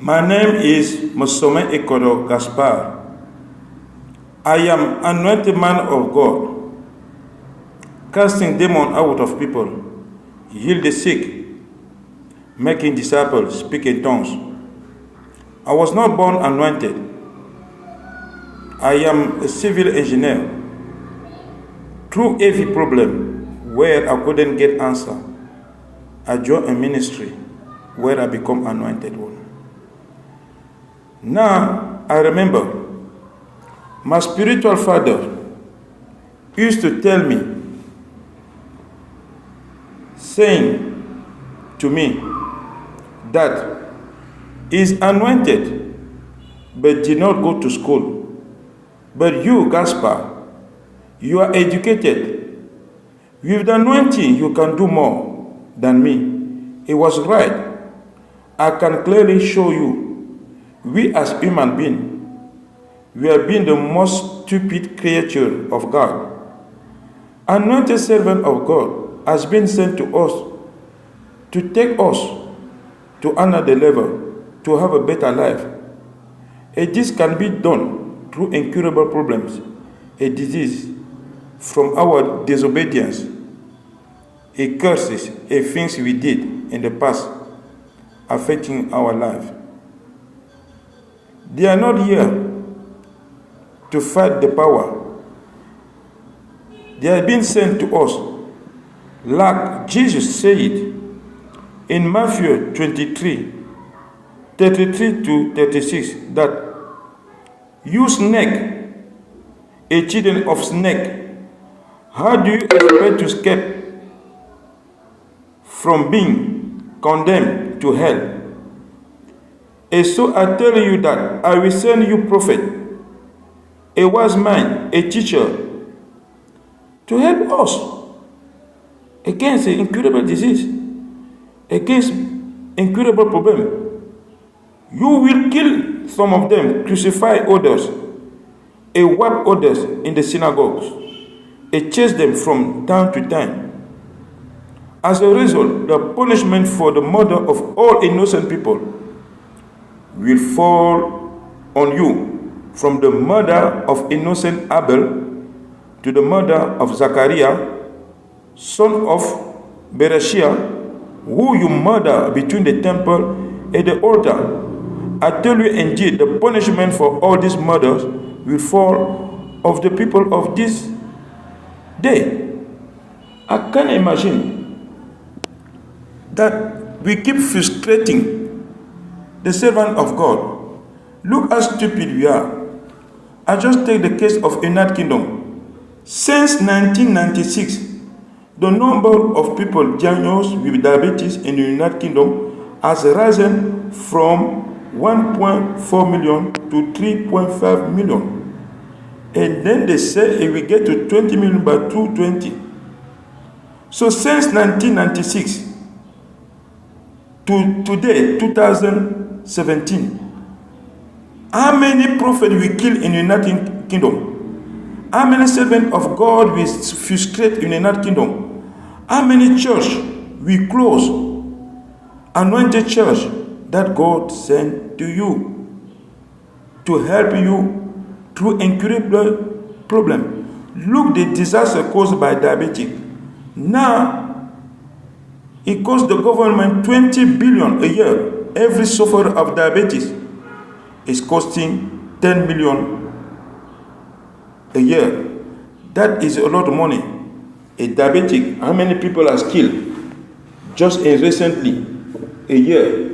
My name is Musome Ekoro Gaspar. I am anointed man of God, casting demons out of people, heal the sick, making disciples, speak in tongues. I was not born anointed. I am a civil engineer. Through every problem where I couldn't get answer, I joined a ministry where I become anointed one. Now I remember my spiritual father used to tell me, saying to me that he's anointed but did not go to school. But you, Gaspar, you are educated. With the anointing, you can do more than me. He was right. I can clearly show you, we as human beings, we have been the most stupid creature of God. Anointed servant of God has been sent to us to take us to another level, to have a better life. And this can be done through incurable problems, a disease from our disobedience, a curses, a things we did in the past affecting our life. They are not here to fight the power. They are being sent to us, like Jesus said in Matthew 23, 33 to 36, that you snake, a children of snake, how do you expect to escape from being condemned to hell? And so I tell you that I will send you prophet, a wise man, a teacher, to help us against the incurable disease, against incurable problem. You will kill some of them, crucify others, and whip others in the synagogues, and chase them from time to time. As a result, the punishment for the murder of all innocent people will fall on you, from the murder of innocent Abel to the murder of Zachariah, son of Berechiah, who you murder between the temple and the altar. I tell you indeed, the punishment for all these murders will fall of the people of this day. I can imagine that we keep frustrating the servant of God. Look how stupid we are. I just take the case of United Kingdom. Since 1996, the number of people diagnosed with diabetes in the United Kingdom has risen from 1.4 million to 3.5 million. And then they say it will get to 20 million by 2020. So since 1996 to today, 2017, how many prophets we kill in the United Kingdom? How many servants of God we frustrate in the United Kingdom? How many church we close? Anointed church that God sent to you to help you through incurable problem. Look, the disaster caused by diabetes. Now, it costs the government 20 billion a year. Every sufferer of diabetes is costing 10 million a year. That is a lot of money. A diabetic, how many people are killed just in recently a year?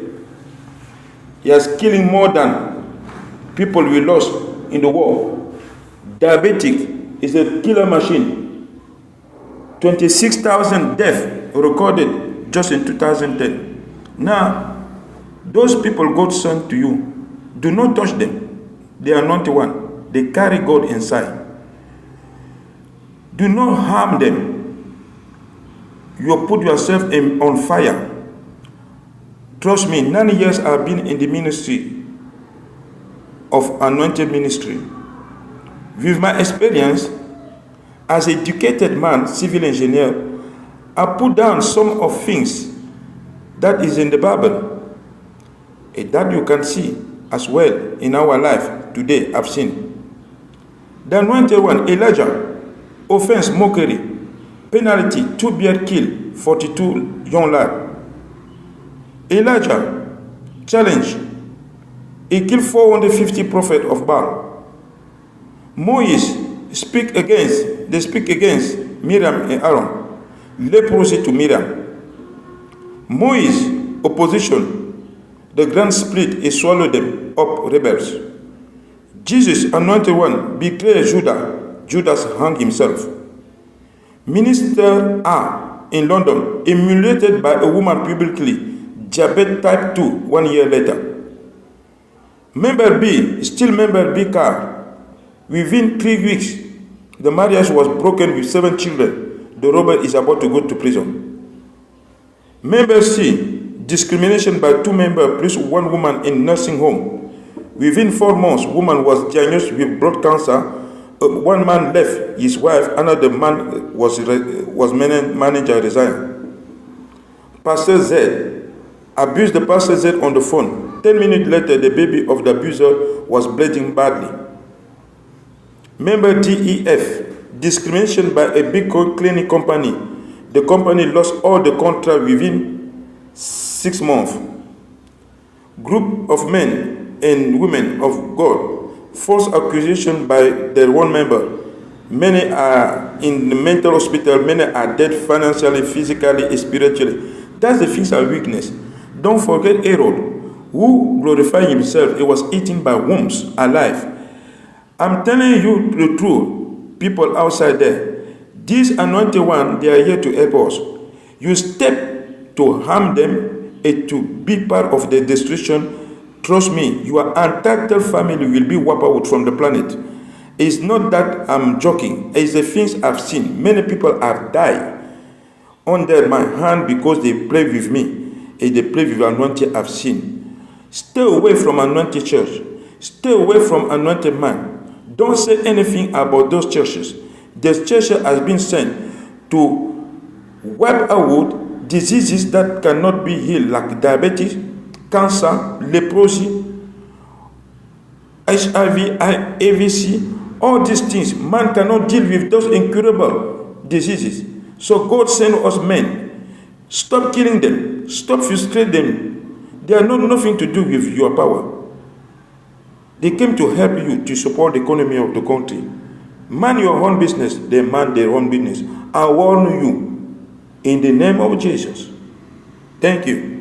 He is killing more than people we lost in the war. Diabetic is a killer machine. 26,000 deaths recorded just in 2010. Now, those people God sent to you, do not touch them. They are not the one. They carry God inside. Do not harm them. You put yourself on fire. Trust me, 9 years I've been in the ministry of anointed ministry. With my experience as an educated man, civil engineer, I put down some of things that is in the Bible. And that you can see as well in our life today, I've seen. The anointed one, Elijah, offense, mockery, penalty, 2 bear kill, 42 young lad. Elijah, challenge, he killed 450 prophets of Baal. Moses, they speak against Miriam and Aaron, leprosy to Miriam. Moses, opposition, the grand split, he swallowed them up, rebels. Jesus, anointed one, betrayed Judas hung himself. Minister A in London, humiliated by a woman publicly, diabetes type 2 1 year later. Member B, still member B car. Within 3 weeks, the marriage was broken with 7 children. The robber is about to go to prison. Member C, discrimination by 2 members plus 1 woman in nursing home. Within 4 months, woman was diagnosed with blood cancer. 1 man left his wife, another man was manager resigned. Pastor Z abused the Pastor Z on the phone. 10 minutes later, the baby of the abuser was bleeding badly. Member DEF, discrimination by a big cleaning company. The company lost all the contract within 6 months. Group of men and women of God, false accusation by their one member. Many are in the mental hospital, many are dead financially, physically, spiritually. That's the physical weakness. Don't forget Herod, who glorified himself. He was eaten by worms alive. I'm telling you the truth, people outside there. These anointed ones, they are here to help us. You step to harm them and to be part of the destruction. Trust me, your entire family will be wiped out from the planet. It's not that I'm joking. It's the things I've seen. Many people have died under my hand because they play with me and they play with anointed I've seen. Stay away from anointed church. Stay away from anointed man. Don't say anything about those churches. This church has been sent to wipe out diseases that cannot be healed, like diabetes, cancer, leprosy, HIV, AVC, all these things. Man cannot deal with those incurable diseases. So God sent us men. Stop killing them. Stop frustrating them. They are not nothing to do with your power. They came to help you to support the economy of the country. Man your own business, they man their own business. I warn you in the name of Jesus. Thank you.